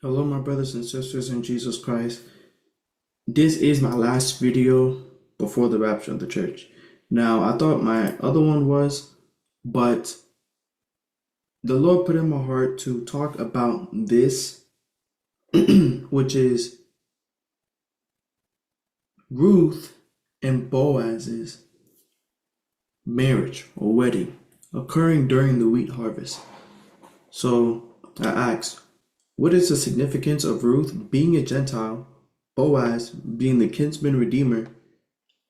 Hello, my brothers and sisters in Jesus Christ. This is my last video before the rapture of the church. Now, I thought my other one was, but the Lord put in my heart to talk about this, which is Ruth and Boaz's marriage or wedding occurring during the wheat harvest. So I asked, what is the significance of Ruth being a Gentile, Boaz being the Kinsman-Redeemer,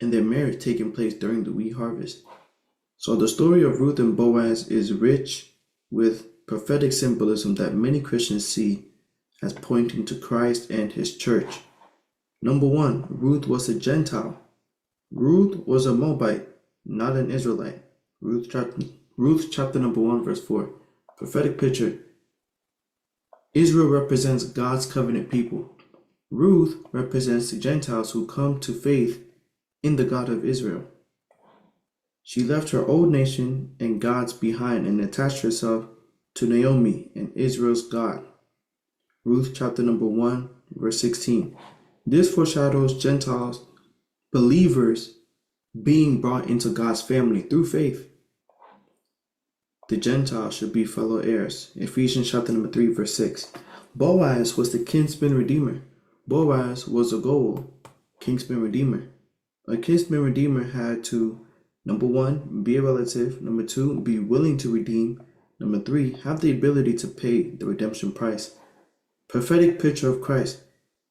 and their marriage taking place during the wheat harvest? So the story of Ruth and Boaz is rich with prophetic symbolism that many Christians see as pointing to Christ and his church. Number one, Ruth was a Gentile. Ruth was a Moabite, not an Israelite. Ruth chapter number 1, verse 4. Prophetic picture. Israel represents God's covenant people. Ruth represents the Gentiles who come to faith in the God of Israel. She left her old nation and gods behind and attached herself to Naomi and Israel's God. Ruth chapter number 1, verse 16. This foreshadows Gentiles, believers, being brought into God's family through faith. The Gentiles should be fellow heirs. Ephesians chapter number 3, verse 6. Boaz was the Kinsman-Redeemer. Boaz was a goal, Kinsman-Redeemer. A Kinsman-Redeemer had to, number one, be a relative. Number two, be willing to redeem. Number three, have the ability to pay the redemption price. Prophetic picture of Christ.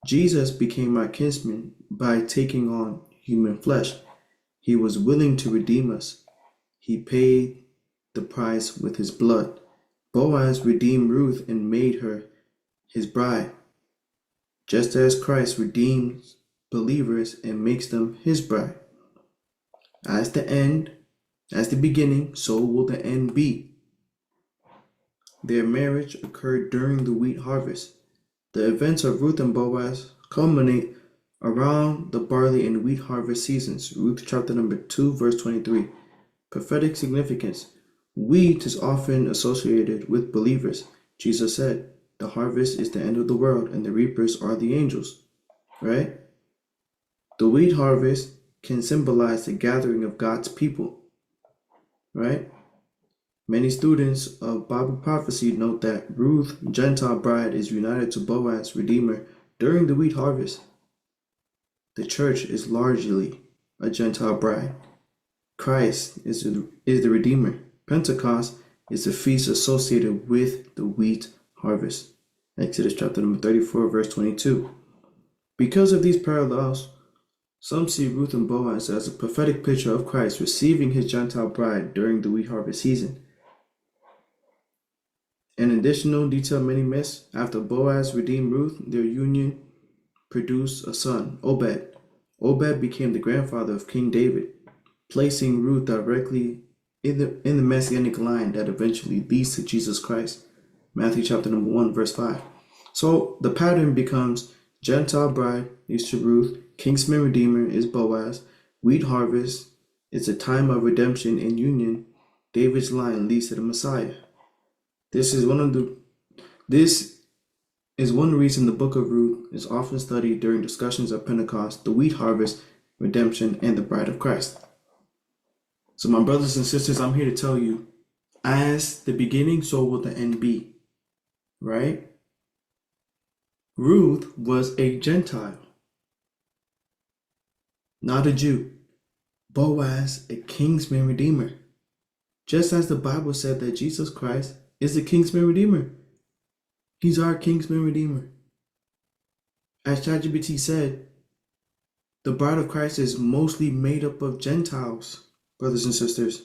Jesus became our kinsman by taking on human flesh. He was willing to redeem us. He paid the price with his blood. Boaz redeemed Ruth and made her his bride, just as Christ redeems believers and makes them his bride. As the beginning, so will the end be. Their marriage occurred during the wheat harvest. The events of Ruth and Boaz culminate around the barley and wheat harvest seasons. Ruth chapter number 2, verse 23. Prophetic significance. Wheat is often associated with believers. Jesus said, the harvest is the end of the world and the reapers are the angels. Right? The wheat harvest can symbolize the gathering of God's people. Right? Many students of Bible prophecy note that Ruth, Gentile Bride, is united to Boaz, Redeemer, during the wheat harvest. The church is largely a Gentile bride. Christ is the Redeemer. Pentecost is the feast associated with the wheat harvest. Exodus chapter number 34, verse 22. Because of these parallels, some see Ruth and Boaz as a prophetic picture of Christ receiving his Gentile bride during the wheat harvest season. An additional detail many miss, after Boaz redeemed Ruth, their union produced a son, Obed. Obed became the grandfather of King David, placing Ruth directly in the messianic line that eventually leads to Jesus Christ. Matthew chapter number 1, verse 5. So the pattern becomes Gentile bride is to Ruth, Kinsman-Redeemer is Boaz, wheat harvest is a time of redemption and union. David's line leads to the Messiah. This is one reason the book of Ruth is often studied during discussions of Pentecost, the wheat harvest, redemption, and the bride of Christ. So my brothers and sisters, I'm here to tell you, as the beginning, so will the end be. Right? Ruth was a Gentile, not a Jew. Boaz, a Kinsman-Redeemer. Just as the Bible said that Jesus Christ is the Kinsman-Redeemer. He's our Kinsman-Redeemer. As ChatGPT said, the bride of Christ is mostly made up of Gentiles, brothers and sisters.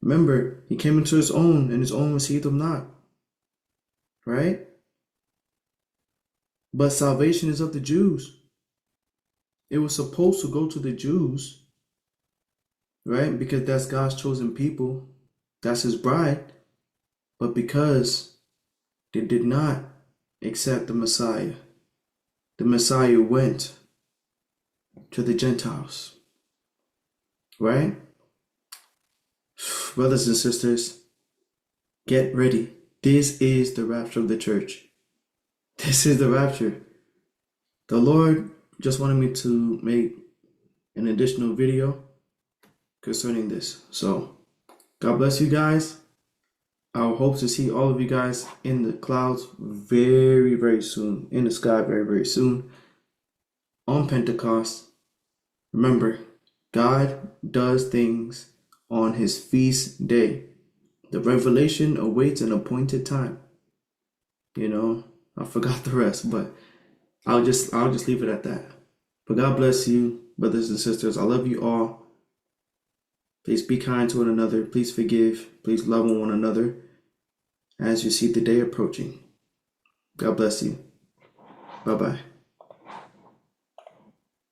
Remember, he came into his own, and his own received him not. Right? But salvation is of the Jews. It was supposed to go to the Jews, right? Because that's God's chosen people. That's his bride. But because they did not accept the Messiah went to the Gentiles. Right? Brothers and sisters, get ready. This is the rapture of the church. This is the rapture. The Lord just wanted me to make an additional video concerning this. So, God bless you guys. I hope to see all of you guys in the clouds very, very soon. In the sky very, very soon. On Pentecost. Remember, God does things on his feast day. The revelation awaits an appointed time. You know, I forgot the rest, but I'll just leave it at that. But God bless you, brothers and sisters. I love you all. Please be kind to one another. Please forgive. Please love one another as you see the day approaching. God bless you. Bye-bye.